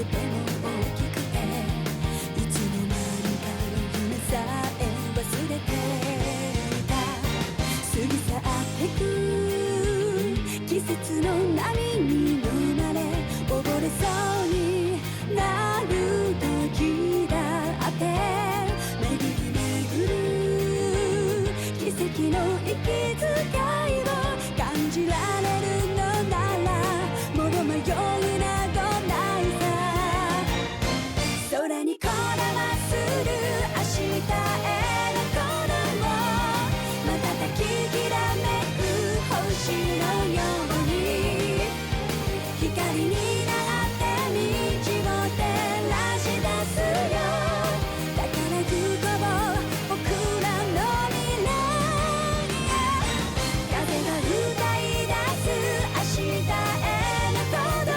ても大きくていつの間にかの夢さえ忘れていた過ぎ去ってく季節の波に飲まれ溺れそうになる時だって巡り巡る奇跡の息遣いを感じられるのならもう迷いなどないさ空にこだまする明日への鼓動瞬ききらめく星のように光になって道を照らし出すよだから行こう僕らの未来へ風が歌い出す明日への鼓動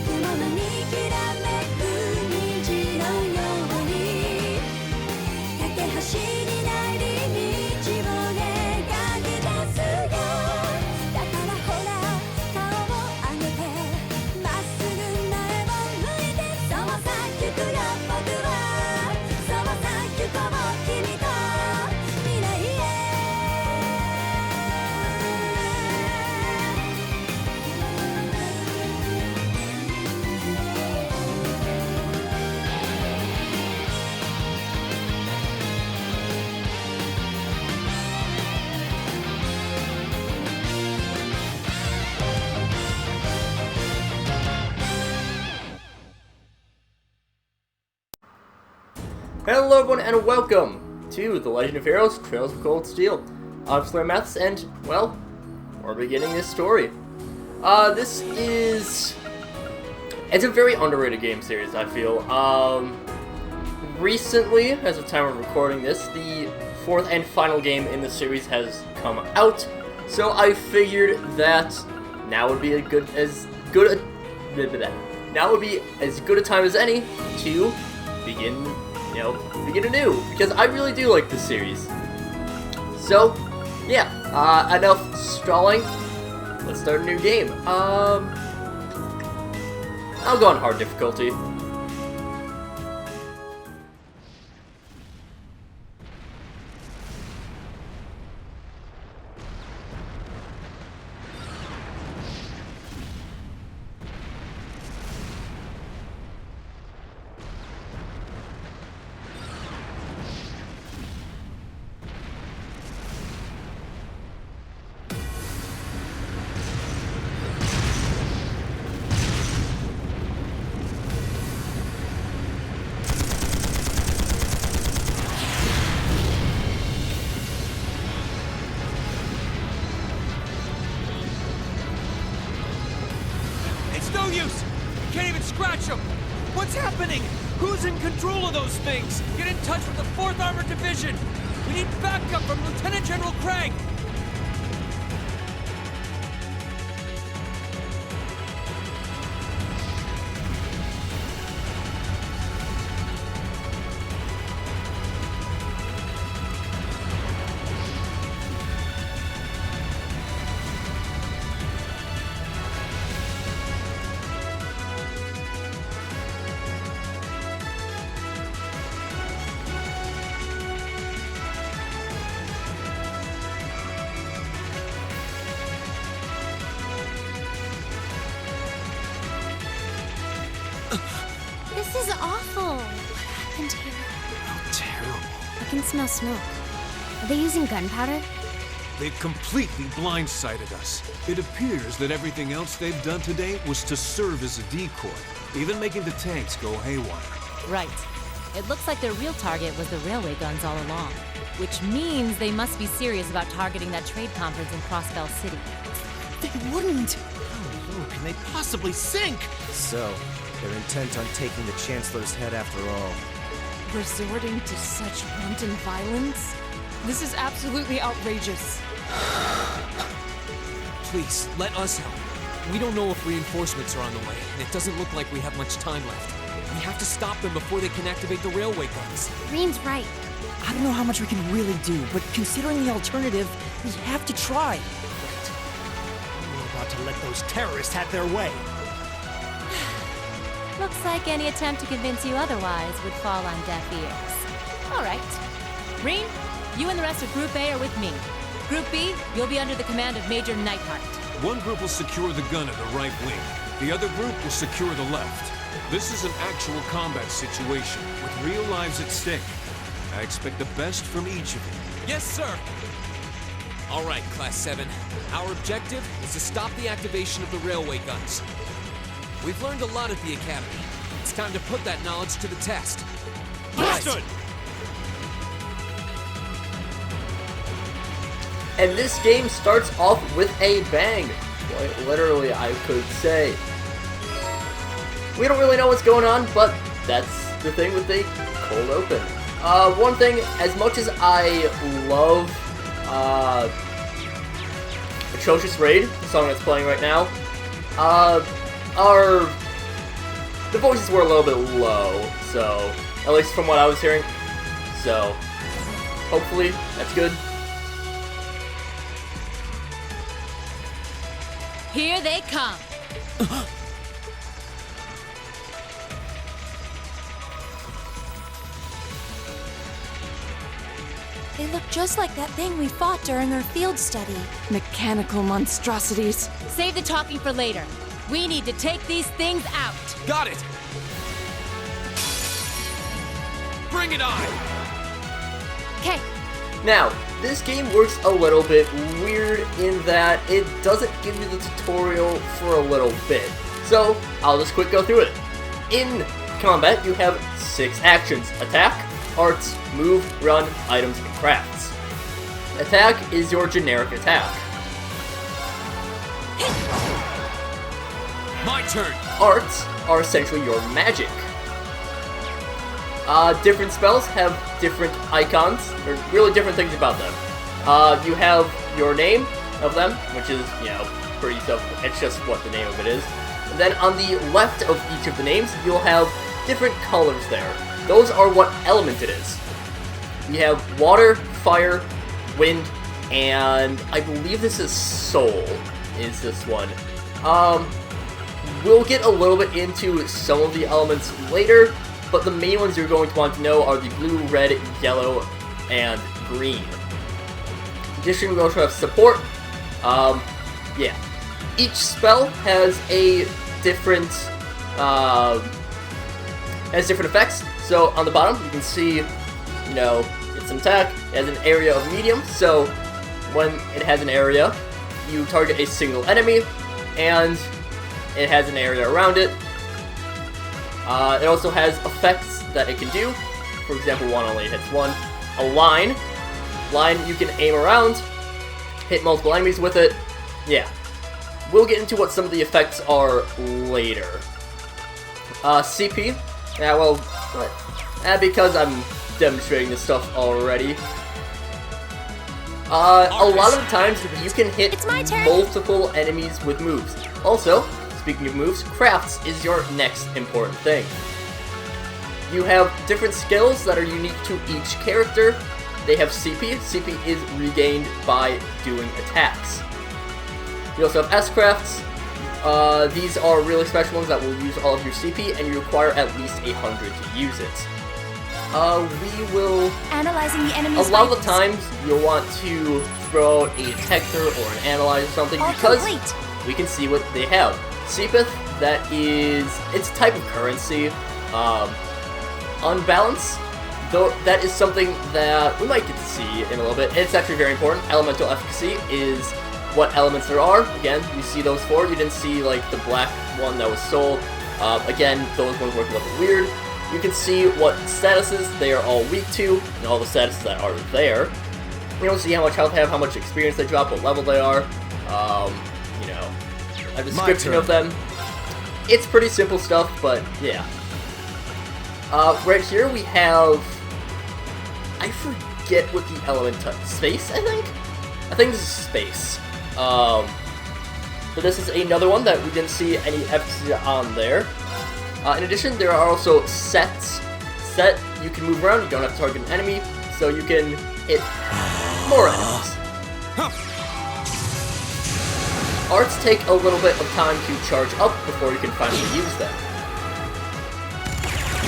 雲のにきらめく虹のように架け橋になり道を描き出すよだからほら顔を上げてまっすぐ前を向いてそうさ行くよ僕はそうさ行こう君と未来へHello everyone and welcome to The Legend of Heroes Trails of Cold Steel. I'm SlayerMathis and, well, we're beginning this story. It's a very underrated game series, I feel. Recently, as of the time of recording this, the fourth and final game in the series has come out, so I figured that now would be as good a time as any to begin anew, because I really do like this series. So, yeah, enough stalling. Let's start a new game. I'll go on hard difficulty. No use! Can't even scratch them! What's happening? Who's in control of those things? Get in touch with the 4th Armored Division! We need backup from Lieutenant General Craig! This is awful. What happened here? How terrible. I can smell smoke. Are they using gunpowder? They've completely blindsided us. It appears that everything else they've done today was to serve as a decoy, even making the tanks go haywire. Right. It looks like their real target was the railway guns all along, which means they must be serious about targeting that trade conference in Crossbell City. They wouldn't! How low can they possibly sink? So, they're intent on taking the Chancellor's head after all. Resorting to such wanton violence? This is absolutely outrageous. Please, let us help. We don't know if reinforcements are on the way, and it doesn't look like we have much time left. We have to stop them before they can activate the railway guns. Green's right. I don't know how much we can really do, but considering the alternative, we have to try. We're about to let those terrorists have their way. Looks like any attempt to convince you otherwise would fall on deaf ears. All right. Rean, you and the rest of Group A are with me. Group B, you'll be under the command of Major Nightheart. One group will secure the gun in the right wing. The other group will secure the left. This is an actual combat situation with real lives at stake. I expect the best from each of you. Yes, sir. All right, Class 7. Our objective is to stop the activation of the railway guns. We've learned a lot at the Academy. It's time to put that knowledge to the test. Understood! And this game starts off with a bang. Quite literally, I could say. We don't really know what's going on, but that's the thing with the cold open. One thing, as much as I love Atrocious Raid, the song that's playing right now, the voices were a little bit low, so, at least from what I was hearing. So, hopefully, that's good. Here they come. They look just like that thing we fought during our field study. Mechanical monstrosities. Save the talking for later. We need to take these things out. Got it! Bring it on! Okay. Now, this game works a little bit weird in that it doesn't give you the tutorial for a little bit. So, I'll just quick go through it. In combat, you have 6 actions: attack, arts, move, run, items, and crafts. Attack is your generic attack. My turn! Arts are essentially your magic. Different spells have different icons, or really different things about them. You have your name of them, which is, you know, pretty stuff. It's just what the name of it is. And then on the left of each of the names, you'll have different colors there. Those are what element it is. We have water, fire, wind, and I believe this is soul, is this one. We'll get a little bit into some of the elements later, but the main ones you're going to want to know are the blue, red, yellow, and green. In addition, we also have support. Yeah. Each spell has a different, effects. So on the bottom, you can see, you know, it's an attack. It has an area of medium, so when it has an area, you target a single enemy, and it has an area around it. It also has effects that it can do. For example, one only hits one. A line. Line you can aim around, hit multiple enemies with it. Yeah. We'll get into what some of the effects are later. CP. Yeah, well, because I'm demonstrating this stuff already. A lot of the times you can hit It's my turn. multiple enemies with moves. Also, speaking of moves, crafts is your next important thing. You have different skills that are unique to each character. They have CP. CP is regained by doing attacks. You also have S-crafts. These are really special ones that will use all of your CP, and you require at least 100 to use it. We will... Analyzing the enemy's A lot of the vitals. times, you'll want to throw out a detector or an analyzer or something, All because complete. we can see what they have. Sepith, that is... it's a type of currency. Unbalance, though, that is something that we might get to see in a little bit. It's actually very important. Elemental efficacy is what elements there are. Again, you see those 4. You didn't see, like, the black one that was soul. Again, those ones work a little weird. You can see what statuses they are all weak to, and all the statuses that are there. You don't see how much health they have, how much experience they drop, what level they are. You know, a description of them. It's pretty simple stuff, but yeah. Right here we have... I forget what the element type... Space, I think? I think this is space. But this is another one that we didn't see any efficacy on there. In addition, there are also sets. Set, you can move around, you don't have to target an enemy, so you can hit more enemies. Arts take a little bit of time to charge up before you can finally use them.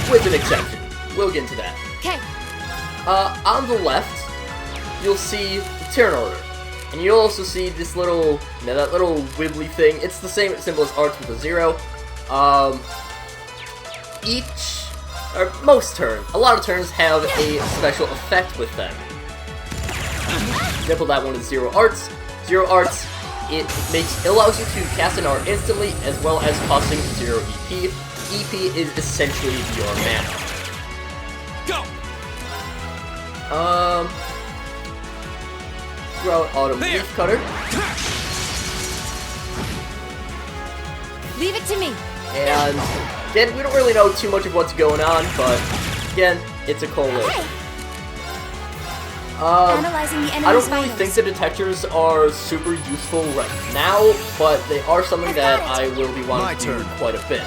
with an exception. We'll get into that. Okay. On the left, you'll see the turn order. And you'll also see this little, that little wibbly thing. It's the same symbol as arts with a 0. Most turns, a lot of turns have a special effect with them. Example, that one is 0 arts. 0 arts, it allows you to cast an art instantly, as well as costing 0 EP. EP is essentially your mana. Go! Throw out Autumn Leaf Cutter. Leave it to me. And again, we don't really know too much of what's going on, but again, it's a coalition. Analyzing the enemy's I don't really vitals. think the detectors are super useful right now, but they are something that I will be wanting to do quite a bit.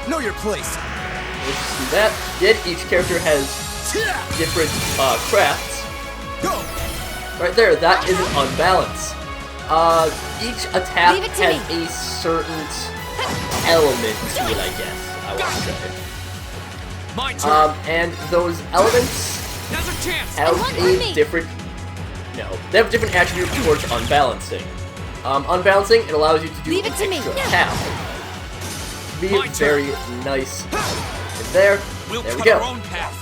Know your place. Let's do that. Again, each character has different crafts. Go. Right there, that is an unbalance. Each attack Leave it to has me. a certain element to it, I guess, I would say. My turn. And those elements Now's our chance. have one for a me. different... No, they have a different attribute towards unbalancing. Unbalancing, it allows you to do Leave an it to me. extra attack. Be My turn. very nice. And there we Cut go. our own path.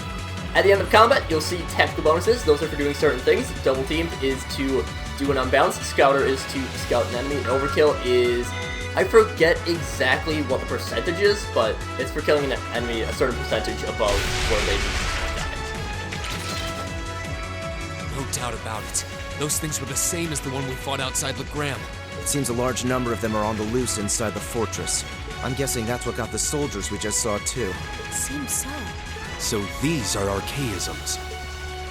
At the end of combat, you'll see tactical bonuses. Those are for doing certain things. Double team is to do an unbalance. Scouter is to scout an enemy. And overkill is... I forget exactly what the percentage is, but it's for killing an enemy a certain percentage above where they die. No doubt about it. Those things were the same as the one we fought outside Legram. It seems a large number of them are on the loose inside the fortress. I'm guessing that's what got the soldiers we just saw too. Seems so. So these are archaisms.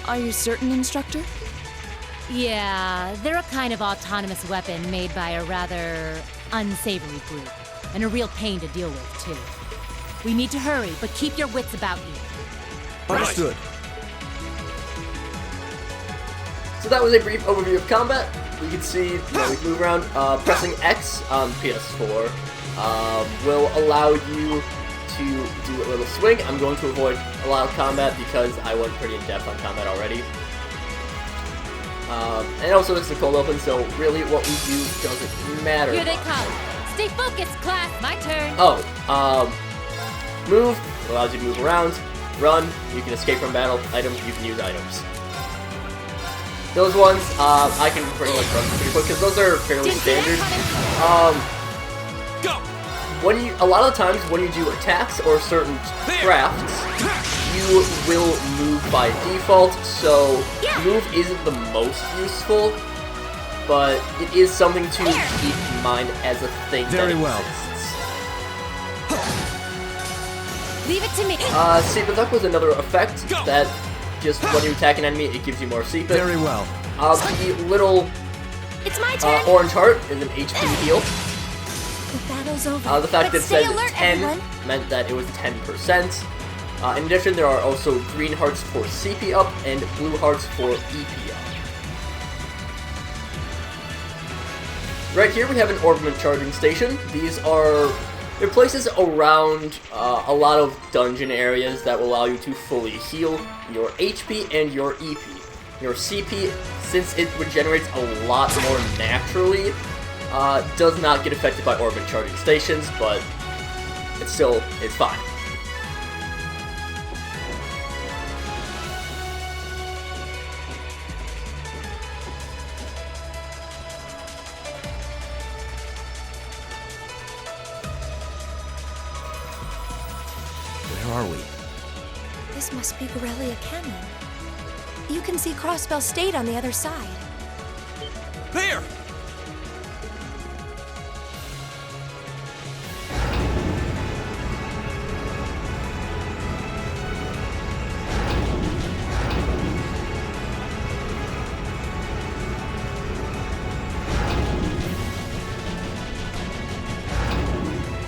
Are you certain, Instructor? Yeah, they're a kind of autonomous weapon made by a rather unsavory group. And a real pain to deal with, too. We need to hurry, but keep your wits about you. Understood. So that was a brief overview of combat. We can see, we can move around. Pressing X on PS4 will allow you to do a little swing. I'm going to avoid a lot of combat because I went pretty in depth on combat already. And also this is a cold open, so really what we do doesn't matter Here they much. come. Stay focused, class. My turn. Oh, move allows you to move around. Run, you can escape from battle. Item, you can use items. Those ones, I can pretty much run pretty quick because those are fairly Didn't see that standard. coming. Go! A lot of times when you do attacks or certain crafts, you will move by default, so move isn't the most useful, but it is something to keep in mind as a thing Very that well. exists. Leave it to me. Seepeth Duck was another effect that just when you attack an enemy, it gives you more Seepeth. Very well. The little It's my turn. orange heart is an HP heal. The battle's over. The fact but that it stay said alert, 10 everyone. meant that it was 10%. In addition, there are also green hearts for CP up and blue hearts for EP up. Right here we have an orbiment charging station. They're places around a lot of dungeon areas that will allow you to fully heal your HP and your EP. Your CP, since it regenerates a lot more naturally, does not get affected by orbit charging stations, but it's fine. Where are we? This must be Borrelia Canyon. You can see Crossbell State on the other side. There!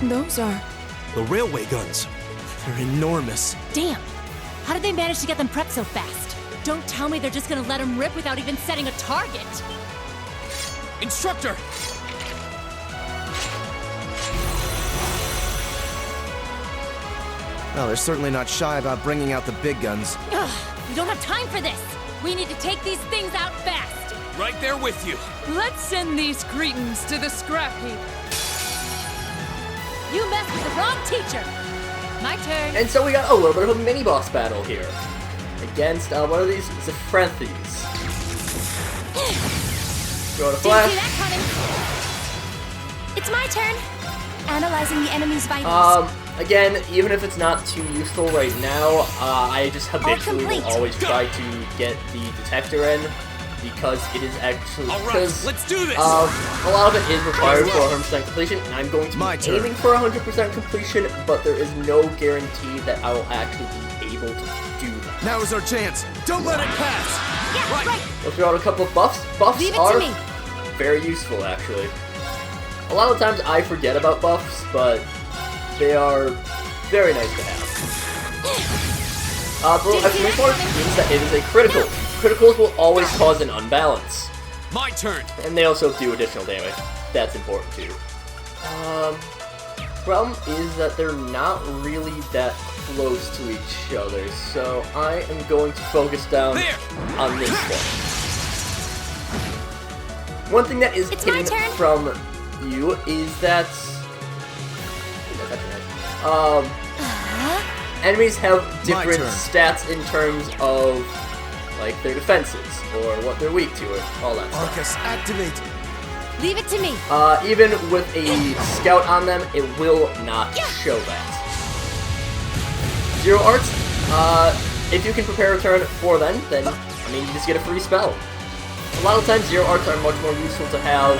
Those are... The railway guns. They're enormous. Damn. How did they manage to get them prepped so fast? Don't tell me they're just gonna let them rip without even setting a target. Instructor! Well, they're certainly not shy about bringing out the big guns. Ugh, we don't have time for this. We need to take these things out fast. Right there with you. Let's send these cretins to the scrap heap. You messed with the wrong teacher. My turn. And so we got a little bit of a mini-boss battle here. Against, one of these, Atrocious. Throw the Didn't flash. see that coming. It's my turn. Analyzing the enemy's vitals. Again, even if it's not too useful right now, I just habitually will complete. always try to get the detector in, because it is actually, All right, let's do this. a lot of it is required for 100% completion, and I'm going to My be turn. aiming for 100% completion, but there is no guarantee that I will actually be able to do that. Now is our chance. Don't let it pass. Yeah, right. We'll throw out a couple of buffs. Buffs Leave it are to me. very useful, actually. A lot of times I forget about buffs, but they are very nice to have. Bro, exclamation mark means that it is a critical. Criticals will always cause an unbalance. My turn. And they also do additional damage. That's important too. Problem is that they're not really that close to each other, so I am going to focus down on this one. One thing that is It's my hidden turn. from you is that enemies have different turn. stats in terms of like their defenses or what they're weak to or all that stuff. Arcus, activate. Leave it to me. Even with a scout on them, it will not show that. Zero Arts, if you can prepare a turn for them, then, I mean, you just get a free spell. A lot of times, Zero Arts are much more useful to have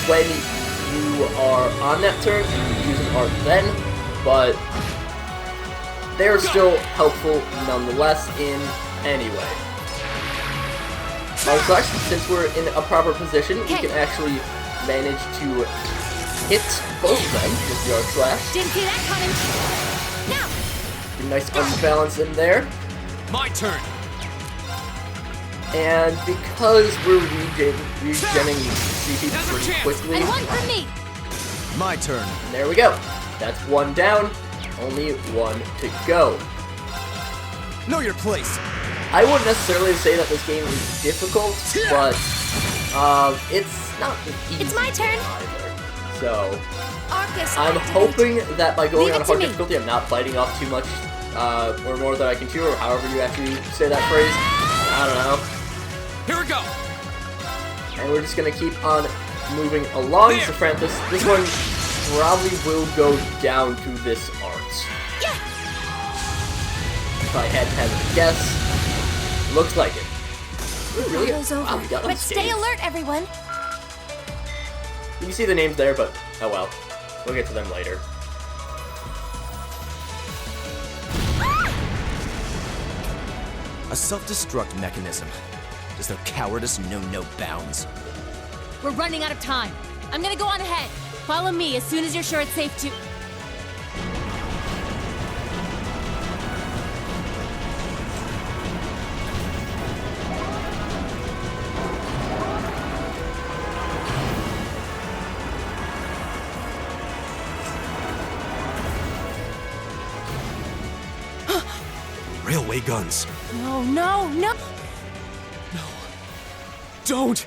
when you are on that turn and you use an art then, but they're still helpful nonetheless in any way. Slash, since we're in a proper position, we can actually manage to hit both of them with the Arc Slash. Didn't see that coming. Now. Get a nice unbalance in there. My turn. And because we're regenning CP pretty quickly, And one for me. My turn. there we go. That's one down, only one to go. Know your place. I wouldn't necessarily say that this game is difficult, but it's not easy. It's my turn. Either. So Arcus, I'm activate. hoping that by going Leave on it to hard me. difficulty, I'm not biting off too much, or more than I can chew, or however you actually say that phrase. I don't know. Here we go. And we're just gonna keep on moving along. There. So, Francis, this one probably will go down to this art. Yeah. If I had to have a guess, looks like it. Really? Battle's over. Wow, we got But stay unscathed. alert, everyone. You can see the names there, but oh well. We'll get to them later. A self-destruct mechanism. Does their cowardice know no bounds? We're running out of time. I'm gonna go on ahead. Follow me as soon as you're sure it's safe to. Railway guns. No, no, no! Don't